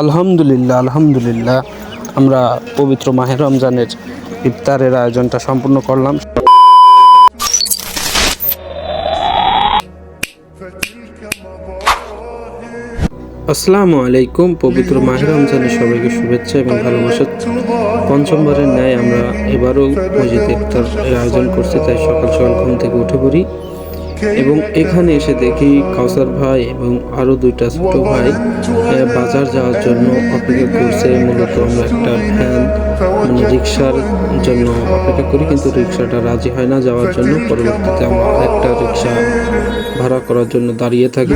আলহামদুলিল্লাহ আলহামদুলিল্লাহ আমরা পবিত্র মাহে রমজানের ইফতারের আয়োজনটা সম্পূর্ণ করলাম। আসসালামু আলাইকুম। পবিত্র মাহে রমজানের সবাইকে শুভেচ্ছা এবং ভালোবাসা। পঞ্চমবারের ন্যায় আমরা এবারও মসজিদে ইফতারের আয়োজন করছি, তাই সকাল সকাল ঘুম থেকে উঠে পড়ি এবং এখানে এসে দেখি কাউসার ভাই এবং আরও দুইটা ছোট ভাই বাজার যাওয়ার জন্য অপেক্ষা করছে। মূলত আমরা একটা ভ্যান রিক্সার জন্য অপেক্ষা করি, কিন্তু রিক্সাটা রাজি হয় না যাওয়ার জন্য। পরবর্তীতে আমরা একটা রিক্সা ভাড়া করার জন্য দাঁড়িয়ে থাকি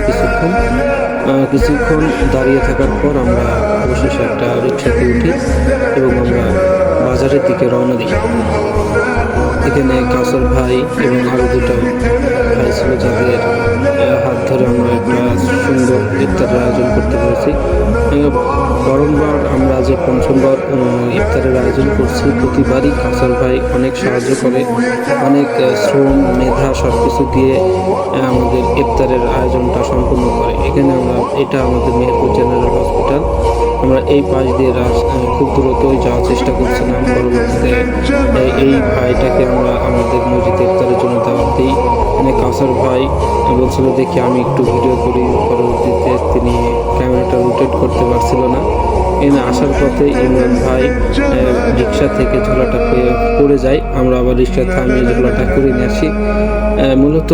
কিছুক্ষণ দাঁড়িয়ে থাকার পর আমরা অবশেষে একটা রিক্সাতে উঠি এবং আমরা বাজারের দিকে রওনা দিই। এখানে কাউসার ভাই এবং আরও দুটো ভাই ছিল, যাদের হাত ধরে আমরা একটা সুন্দর ইফতারের আয়োজন করতে পেরেছি। বরংবার আমরা যে পঞ্চমবার ইফতারের আয়োজন করছি, প্রতিবারই কাউসার ভাই অনেক সাহায্য করে, অনেক শ্রম মেধা সব কিছু দিয়ে আমাদের ইফতারের আয়োজনটা সম্পূর্ণ করে। এখানে এটা আমাদের মেহেরপুর জেনারেল হসপিটাল। আমরা এই পাশ দিয়ে খুব দ্রুতই যাওয়ার চেষ্টা করছিলাম। পরবর্তীতে এই ভাইটাকে আমরা আমাদের মসজিদে ইফতারের জন্য দাওয়াত দিই। এখানে কাউসার ভাই বলছিল দেখি আমি একটু ভিডিও করি, পরবর্তীতে তিনি ক্যামেরাটা রোটেট করতে পারছিল না। এখানে আসার পথে ইমরান ভাই রিক্সা থেকে ঝোলাটা পড়ে যায়, আমরা আবার রিক্সা থামিয়ে ঝোলাটা করে নিয়ে আসি। মূলত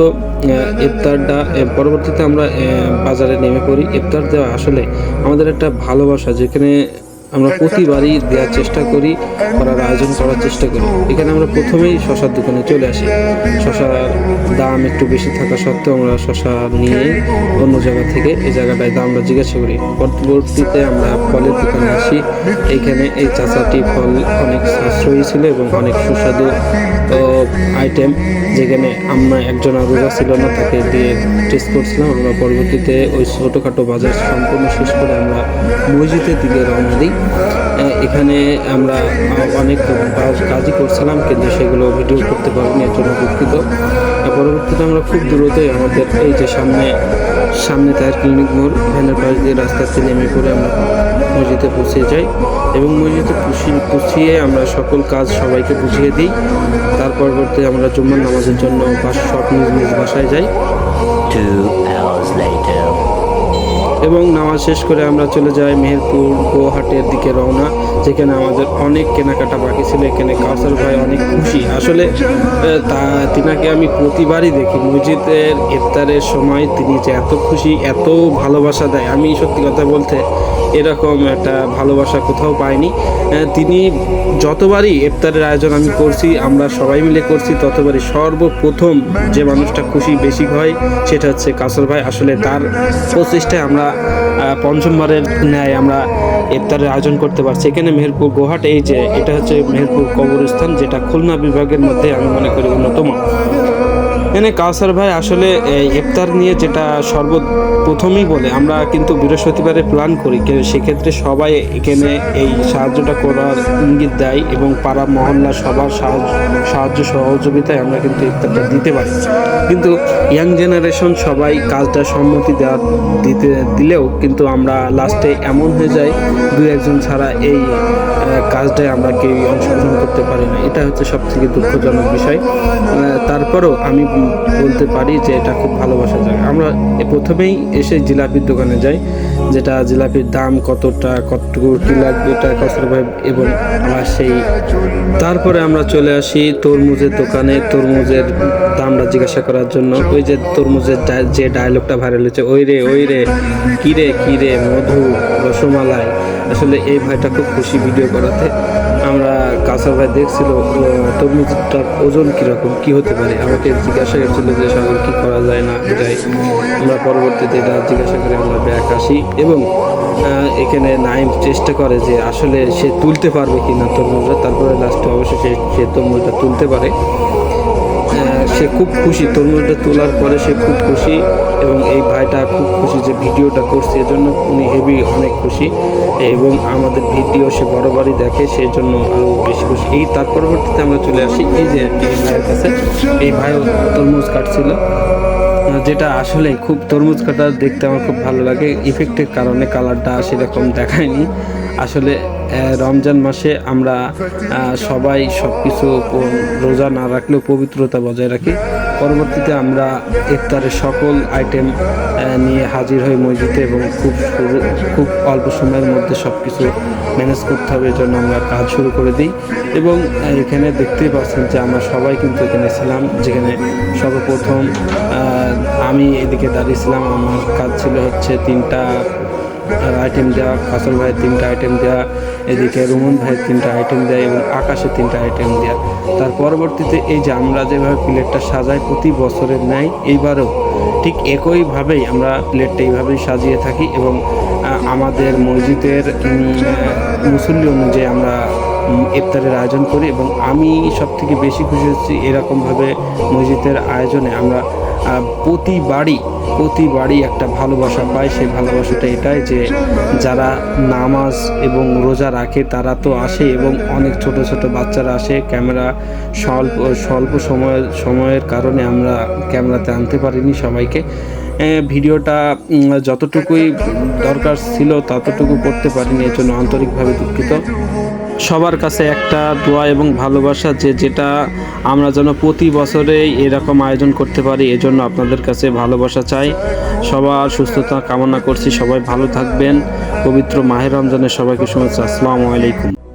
ইফতারটা পরবর্তীতে আমরা বাজারে নেমে পড়ি। ইফতার দেওয়া আসলে আমাদের একটা ভালোবাসা, যেখানে আমরা প্রতিবারই দেওয়ার চেষ্টা করি, করার আয়োজন করার চেষ্টা করি। এখানে আমরা প্রথমেই শশার দোকানে চলে আসি। শশার দাম একটু বেশি থাকা সত্ত্বেও আমরা শশা নিয়ে অন্য জায়গা থেকে এই জায়গাটায় দামটা জিজ্ঞাসা করি। পরবর্তীতে আমরা ফলের দোকানে আসি। এইখানে এই চাচাটি ফল অনেক সাশ্রয়ী ছিল এবং অনেক সুস্বাদু আইটেম, যেখানে আমরা একজন রোজা ছিল না, তাকে দিয়ে টেস্ট করছিলাম। আমরা পরবর্তীতে ওই ছোটোখাটো বাজার সম্পূর্ণ শেষ করে আমরা মসজিদের দিকে রওনা দিই। এখানে আমরা অনেক কাজই করছিলাম, কিন্তু সেগুলো ভিডিও করতে পারিনি, এর জন্য দুঃখিত। পরবর্তীতে আমরা খুব দ্রুতই আমাদের এই যে সামনে তায়ের ক্লিনিক মোড়, ভ্যানের পাশ দিয়ে রাস্তাতে নেমে পড়ে আমরা মসজিদে পৌঁছে যাই এবং মসজিদে পুষিয়ে আমরা সকল কাজ সবাইকে বুঝিয়ে দিই। তার পরবর্তী আমরা জুম্মার নামাজের জন্য সব নিজ বাসায় যাই এবং নামাজ শেষ করে আমরা চলে যাই মেহেরপুর গোহাটের দিকে রওনা, যেখানে আমাদের অনেক কেনাকাটা বাকি ছিল। এখানে কাউসার ভাই অনেক খুশি। আসলে তিনাকে আমি প্রতিবারই দেখি মসজিদের ইফতারের সময়, তিনি যে এত খুশি, এত ভালোবাসা দেয়, আমি সত্যি কথা বলতে এরকম একটা ভালোবাসা কোথাও পাইনি। তিনি যতবারই ইফতারের আয়োজন আমি করছি, আমরা সবাই মিলে করছি, ততবারই সর্বপ্রথম যে মানুষটা খুশি বেশি হয় সেটা হচ্ছে কাউসার ভাই। আসলে তার প্রচেষ্টায় আমরা পঞ্চমবারের ন্যায় আমরা ইফতারের আয়োজন করতে পারছি। এখানে মেহেরপুর গোহাট, এই যে এটা হচ্ছে মেহেরপুর কবরস্থান, যেটা খুলনা বিভাগের মধ্যে আমি মনে করি অন্যতম। এখানে কাউসার ভাই আসলে ইফতার নিয়ে যেটা সর্বপ্রথমেই বলে, আমরা কিন্তু বৃহস্পতিবারে প্ল্যান করি, সেক্ষেত্রে সবাই এখানে এই সাহায্যটা করার ইঙ্গিত দেয় এবং পাড়া মহল্লা সবার সাহায্য সহযোগিতায় আমরা কিন্তু ইফতারটা দিতে পারি। কিন্তু ইয়াং জেনারেশন সবাই কাজটা সম্মতি দিলেও কিন্তু আমরা লাস্টে এমন হয়ে যাই, দু একজন ছাড়া এই কাজটায় আমরা কেউ অংশগ্রহণ করতে পারি না। এটা হচ্ছে সবথেকে দুঃখজনক বিষয়। তারপরও আমি বলতে পারি যে এটা খুব ভালোবাসা জায়গা। আমরা প্রথমেই এসে জিলাপির দোকানে যাই, যেটা জিলাপির দাম কতটুকু কি লাগবে এটা কাউসার ভাই এবং তারপরে আমরা চলে আসি তরমুজের দোকানে, তরমুজের দামটা জিজ্ঞাসা করার জন্য। ওই যে তরমুজের যে ডায়লগটা ভাইরাল হয়েছে, ওই রে কিরে মধু রসমালাই, আসলে এই ভাইটা খুব খুশি ভিডিও করাতে। আমরা কাউসার ভাই দেখছিল তরমুজটার ওজন কীরকম, কী হতে পারে, আমাকে জিজ্ঞাসা করছিল যে সাগর কী করা যায় না যাই। আমরা পরবর্তীতে এটা জিজ্ঞাসা করে আমরা ব্যাক আসি এবং এখানে নাইম চেষ্টা করে যে আসলে সে তুলতে পারবে কি না তরমুজটা। তারপরে লাস্টে অবশ্যই সে তরমুজটা তুলতে পারে। সে খুব খুশি, তরমুজটা তোলার পরে সে খুব খুশি এবং এই ভাইটা খুব খুশি যে ভিডিওটা করছে, এজন্য উনি অনেক খুশি এবং আমাদের ভিডিও সে বরাবরই দেখে, সেই জন্য আরও বেশি খুশি। তার পরবর্তীতে আমরা চলে আসি এই যে এই ভাইয়ের কাছে। এই ভাইও তরমুজ কাটছিল যেটা আসলে খুব তরমুজ কাটা দেখতে আমার খুব ভালো লাগে। ইফেক্টের কারণে কালারটা সেরকম দেখায়নি। আসলে রমজান মাসে আমরা সবাই সব কিছু রোজা না রাখলেও পবিত্রতা বজায় রাখি। পরবর্তীতে আমরা ইফতারের সকল আইটেম নিয়ে হাজির হই মসজিদে এবং খুব অল্প সময়ের মধ্যে সব কিছু ম্যানেজ করতে হবে, এজন্য আমরা কাজ শুরু করে দিই। এবং এখানে দেখতেই পাচ্ছেন যে আমরা সবাই কিন্তু এখানে ছিলাম, যেখানে সর্বপ্রথম আমি এদিকে দাঁড়িয়েছিলাম। আমার কাজ ছিল হচ্ছে 3টা আইটেম দেওয়া, কাসর ভাইয়ের 3টা আইটেম দেওয়া, এদিকে রুমন ভাইয়ের 3টা আইটেম দেওয়া এবং আকাশের 3টা আইটেম দেওয়া। তার পরবর্তীতে এই যে আমরা যেভাবে প্লেটটা সাজাই প্রতি বছরের ন্যায় এইবারও ঠিক একইভাবেই আমরা প্লেটটা এইভাবেই সাজিয়ে থাকি এবং আমাদের মসজিদের মুসল্লি অনুযায়ী আমরা ইফতারের আয়োজন করি। এবং আমি সবথেকে বেশি খুশি হচ্ছি এরকমভাবে মসজিদের আয়োজনে আমরা প্রতিবারই একটা ভালোবাসা পাই। সেই ভালোবাসাটা এটাই যে যারা নামাজ এবং রোজা রাখে তারা তো আসে এবং অনেক ছোট ছোট বাচ্চারা আসে। ক্যামেরা স্বল্প সময়ের কারণে আমরা ক্যামেরাতে আনতে পারিনি সবাইকে। ভিডিওটা যতটুকুই দরকার ছিল ততটুকু করতে পারিনি, এর জন্য আন্তরিকভাবে দুঃখিত। সবার কাছে একটা দোয়া এবং ভালোবাসা যেটা আমরা যেন প্রতি বছরেই এরকম আয়োজন করতে পারি, এজন্য আপনাদের কাছে ভালোবাসা চাই। সবার সুস্থতা কামনা করছি, সবাই ভালো থাকবেন। পবিত্র মাহে রমজানের সবাইকে শুভেচ্ছা। আসসালামু আলাইকুম।